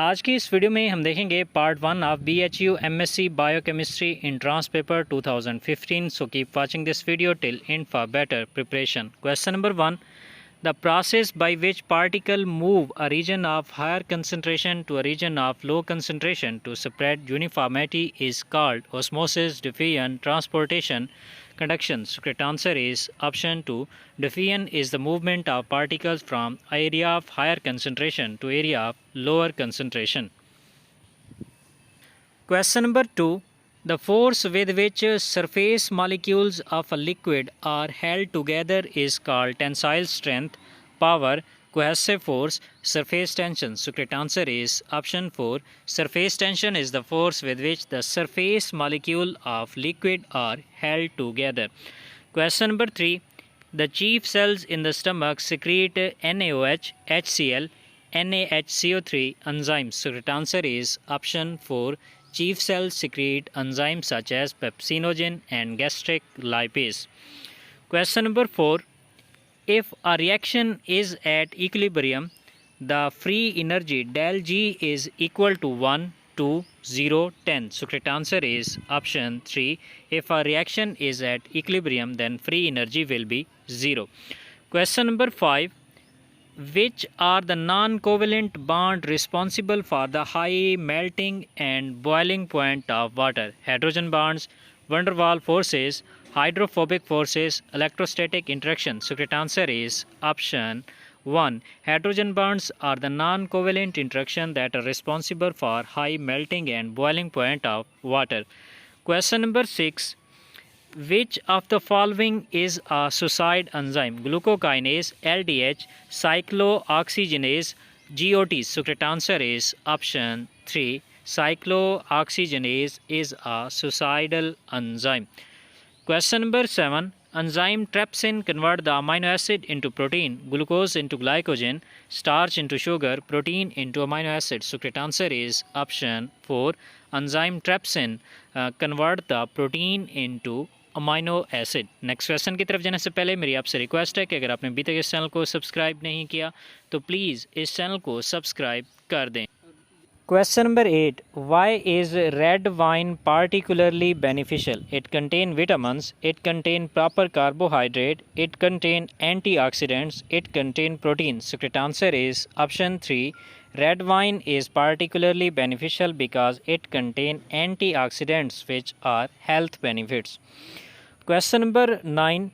आज की इस वीडियो में हम देखेंगे part 1 of BHU MSc biochemistry entrance paper 2015. So keep watching this video till end for better preparation. Question number 1. The process by which particles move a region of higher concentration to a region of low concentration to spread uniformity is called osmosis, diffusion, transportation, conduction. So correct answer is option 2. Diffusion is the movement of particles from area of higher concentration to area of lower concentration. Question number 2. The force with which surface molecules of a liquid are held together is called tensile strength, power, cohesive force, surface tension. So correct answer is option 4. Surface tension is the force with which the surface molecule of liquid are held together. Question number 3. The chief cells in the stomach secrete NaOH, HCl, NaHCO3 enzymes. So correct answer is option 4. Chief cells secrete enzymes such as pepsinogen and gastric lipase. Question number 4. If a reaction is at equilibrium, the free energy del G is equal to 1, 2, 0, 10. So correct answer is option 3. If a reaction is at equilibrium, then free energy will be 0. Question number 5. Which are the non-covalent bonds responsible for the high melting and boiling point of water? Hydrogen bonds, van der Waals forces, hydrophobic forces, electrostatic interaction. So correct answer is option 1. Hydrogen bonds are the non-covalent interaction that are responsible for high melting and boiling point of water. Question number 6. Which of the following is a suicide enzyme? Glucokinase, LDH, cyclooxygenase, GOT. So correct answer is option 3. Cyclooxygenase is a suicidal enzyme. Question number 7. Enzyme trypsin convert the amino acid into protein, glucose into glycogen, starch into sugar, protein into amino acid. So correct answer is option 4. Enzyme trypsin convert the protein into amino acid. Next question की तरफ जाने से पहले मेरी आपसे request है कि अगर आपने अभी तक इस चैनल को सब्सक्राइब नहीं किया तो प्लीज़ इस चैनल को सब्सक्राइब कर दें. Question number 8. Why is red wine particularly beneficial? It contains vitamins, it contains proper carbohydrate, it contains antioxidants, it contains proteins. So correct answer is option 3. Red wine is particularly beneficial because it contains antioxidants which are health benefits. Question number 9.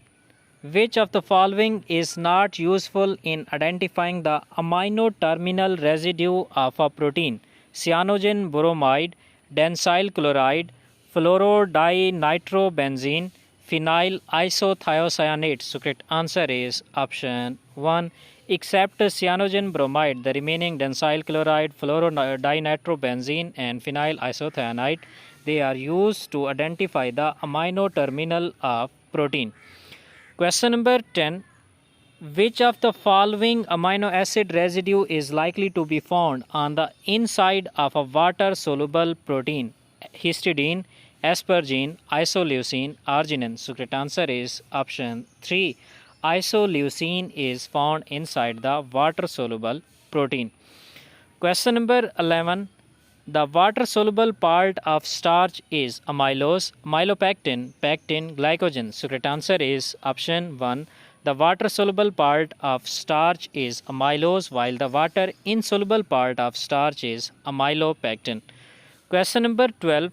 Which of the following is not useful in identifying the amino terminal residue of a protein? Cyanogen bromide, densyl chloride, fluorodinitrobenzene, phenyl isothiocyanate. So correct answer is option 1. Except cyanogen bromide, the remaining densyl chloride, fluorodinitrobenzene and phenyl isothiocyanate, they are used to identify the amino terminal of protein. Question number 10. Which of the following amino acid residue is likely to be found on the inside of a water-soluble protein? Histidine, asparagine, isoleucine, arginine. So correct answer is option 3. Isoleucine is found inside the water-soluble protein. Question number 11. The water-soluble part of starch is amylose, amylopectin, pectin, glycogen. So correct answer is option 1. The water-soluble part of starch is amylose while the water-insoluble part of starch is amylopectin. Question number 12.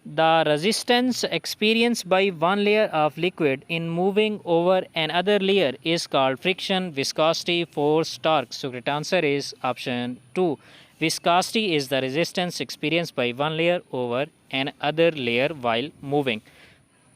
The resistance experienced by one layer of liquid in moving over another layer is called friction, viscosity, force, torque. So correct answer is option 2. Viscosity is the resistance experienced by one layer over another layer while moving.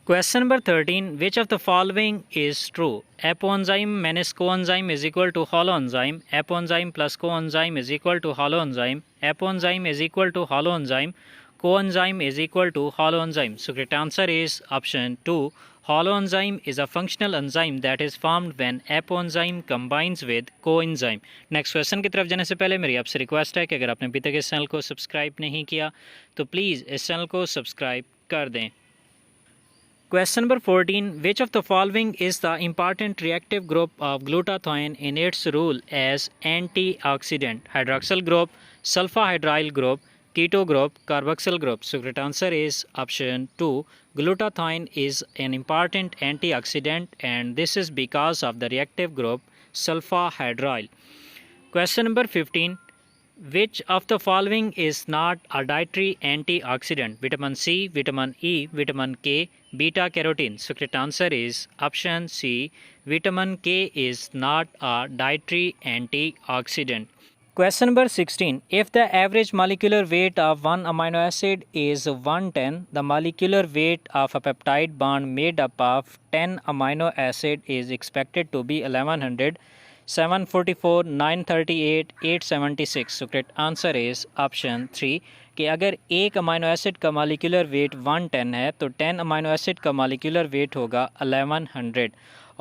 Question number 13. Which of the following is true? Apoenzyme minus coenzyme is equal to holoenzyme. Apoenzyme plus coenzyme is equal to holoenzyme. Apoenzyme is equal to holoenzyme. Coenzyme is equal to holoenzyme. So correct answer is option 2. Holoenzyme is a functional enzyme that is formed when apoenzyme combines with coenzyme. Next question की तरफ जाने से पहले मेरी आपसे request है कि अगर आपने अभी तक इस चैनल को सब्सक्राइब नहीं किया तो प्लीज़ इस चैनल को सब्सक्राइब कर दें. Question number 14. Which of the following is the important reactive group of glutathione in its role as antioxidant? Hydroxyl group, sulfahydryl group, keto group, carboxyl group. So correct answer is option 2. Glutathione is an important antioxidant and this is because of the reactive group sulfahydryl. Question number 15. Which of the following is not a dietary antioxidant? Vitamin C, vitamin E, vitamin K, beta carotene. So correct answer is option C. Vitamin K is not a dietary antioxidant. Question number 16. If the average molecular weight of one amino acid is 110, the molecular weight of a peptide bond made up of 10 amino acid is expected to be 1100, 744, 938, 876. So correct answer is option 3 कि अगर एक amino acid का molecular weight 110 है तो 10 amino acid का molecular weight होगा 1100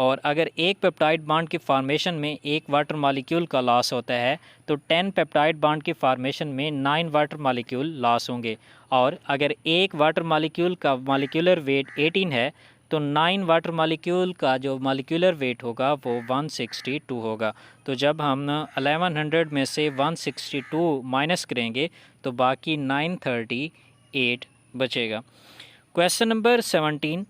और अगर एक पेप्टाइड बॉन्ड की फॉर्मेशन में एक वाटर मॉलिक्यूल का लॉस होता है तो 10 पेप्टाइड बॉन्ड की फॉर्मेशन में 9 वाटर मॉलिक्यूल लॉस होंगे और अगर एक वाटर मॉलिक्यूल का मॉलिक्यूलर वेट 18 है तो 9 वाटर मॉलिक्यूल का जो मॉलिक्यूलर वेट होगा वो 162 होगा। तो जब हम 1100 में से 162 माइनस करेंगे तो बाकी 938 बचेगा। Question number 17.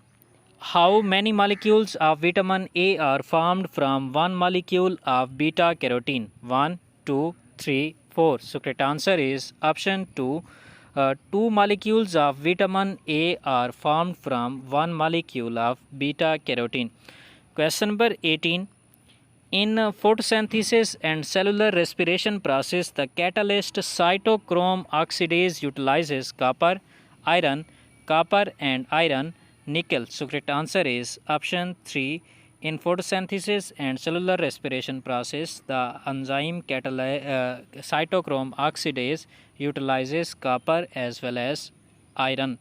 How many molecules of vitamin A are formed from one molecule of beta carotene? 1, 2, 3, 4. So correct answer is option 2. 2 molecules of vitamin A are formed from one molecule of beta carotene. Question number 18. In photosynthesis and cellular respiration process, the catalyst cytochrome oxidase utilizes copper, and iron, nickel. So correct answer is option 3. In photosynthesis and cellular respiration process, the enzyme cytochrome oxidase utilizes copper as well as iron.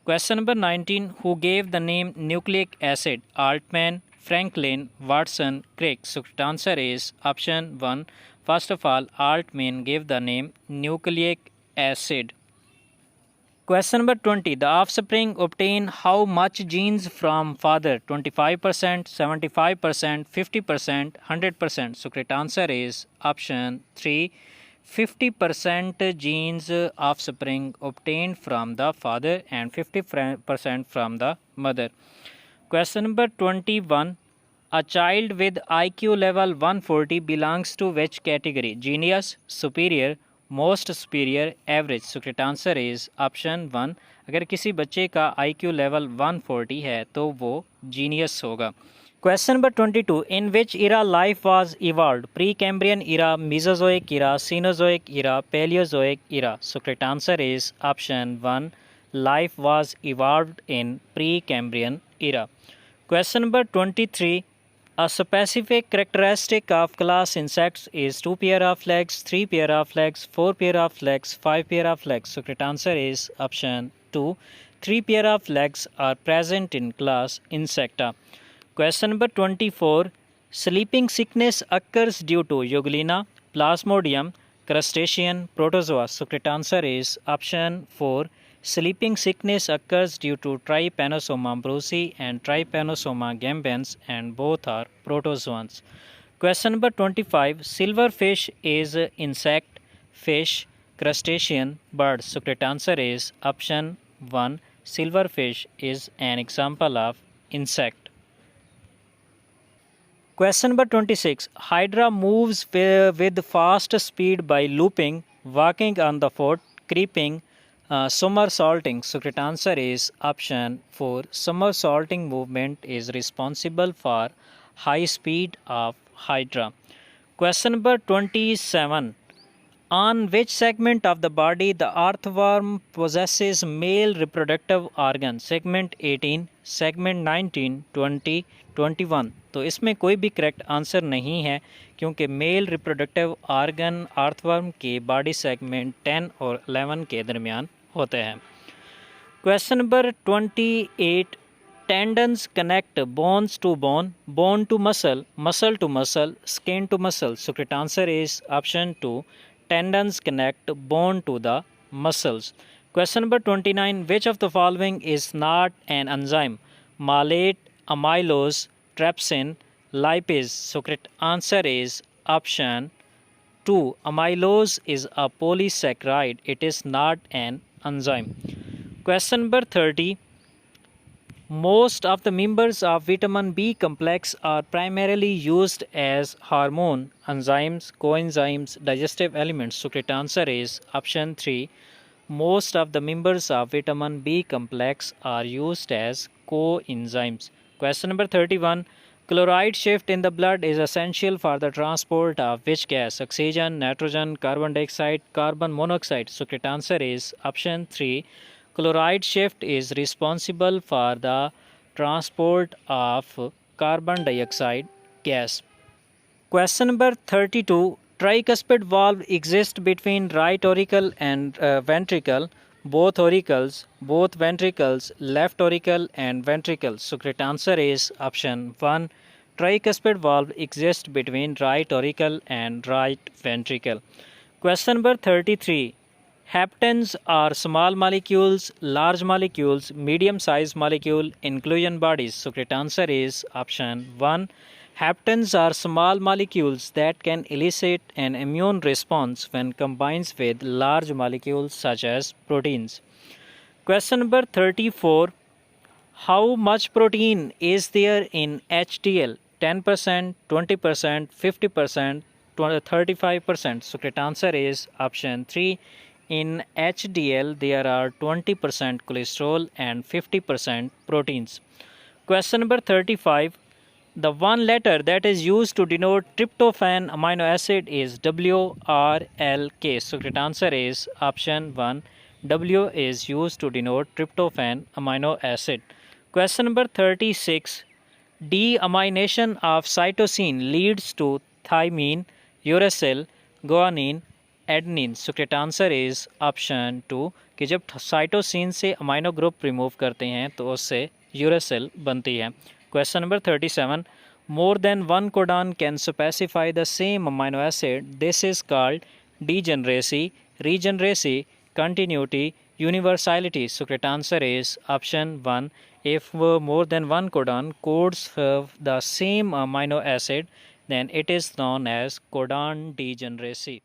Question number 19. Who gave the name nucleic acid? Altman, Franklin, Watson, Crick. So correct answer is option 1. First of all, Altman gave the name nucleic acid. Question number 20. The offspring obtain how much genes from father? 25%, 75%, 50%, 100%. So correct answer is option 3. 50% genes offspring obtained from the father and 50% from the mother. Question number 21. A child with IQ level 140 belongs to which category? Genius, superior, most superior, average. So correct answer is option 1. अगर किसी बच्चे का IQ level 140 है तो वो genius होगा. Question number 22. In which era life was evolved? Precambrian era, Mesozoic era, Cenozoic era, Palaeozoic era. So correct answer is option 1. Life was evolved in Precambrian era. Question number 23. A specific characteristic of class insects is 2 pair of legs, 3 pair of legs, 4 pair of legs, 5 pair of legs. So correct answer is option 2. 3 pair of legs are present in class Insecta. Question number 24. Sleeping sickness occurs due to Euglena, Plasmodium, crustacean, protozoa. So correct answer is option 4. Sleeping sickness occurs due to Trypanosoma brucei and Trypanosoma gambans and both are protozoans. Question number 25. Silverfish is insect, fish, crustacean, bird. So correct answer is option 1. Silverfish is an example of insect. Question number 26. Hydra moves with fast speed by looping, walking on the foot, creeping, somersaulting. So correct answer is option 4. Somersaulting movement is responsible for high speed of Hydra. Question number 27. On which segment of the body the earthworm possesses male reproductive organ? Segment 18, segment 19, 20, 21. तो इसमें कोई भी correct answer नहीं है क्योंकि male reproductive organ earthworm के body segment 10 और 11 के दरमियान होते हैं. Question number 28. Tendons connect bones to bone, bone to muscle, muscle to muscle, skin to muscle. So correct answer is option 2. Tendons connect bone to the muscles. Question number 29. Which of the following is not an enzyme? Malate, amylose, trypsin, lipase. So correct answer is option 2. Amylose is a polysaccharide. It is not an enzyme. Question number 30. Most of the members of vitamin B complex are primarily used as hormone, enzymes, coenzymes, digestive elements. So correct answer is option 3. Most of the members of vitamin B complex are used as coenzymes. Question number 31. Chloride shift in the blood is essential for the transport of which gas? Oxygen, nitrogen, carbon dioxide, carbon monoxide. So correct answer is option 3. Chloride shift is responsible for the transport of carbon dioxide gas. Question number 32. Tricuspid valve exists between right auricle and ventricle, both auricles, both ventricles, left auricle and ventricle. So correct answer is option 1. Tricuspid valve exists between right auricle and right ventricle. Question number 33. Haptens are small molecules, large molecules, medium-sized molecule, inclusion bodies. So correct answer is option 1. Haptens are small molecules that can elicit an immune response when combined with large molecules such as proteins. Question number 34. How much protein is there in HDL? 10%, 20%, 50%, 35%. So correct answer is option 3. In HDL, there are 20% cholesterol and 50% proteins. Question number 35. The one letter that is used to denote tryptophan amino acid is WRLK. So correct answer is option 1. W is used to denote tryptophan amino acid. Question number 36. Deamination of cytosine leads to thymine, uracil, guanine, adenine. So correct answer is option 2 कि जब cytosine से amino group remove करते हैं तो उससे uracil बनती है. Question number 37. More than one codon can specify the same amino acid. This is called degeneracy, regeneracy, continuity, universality. So correct answer is option 1. If more than one codon codes the same amino acid, then it is known as codon degeneracy.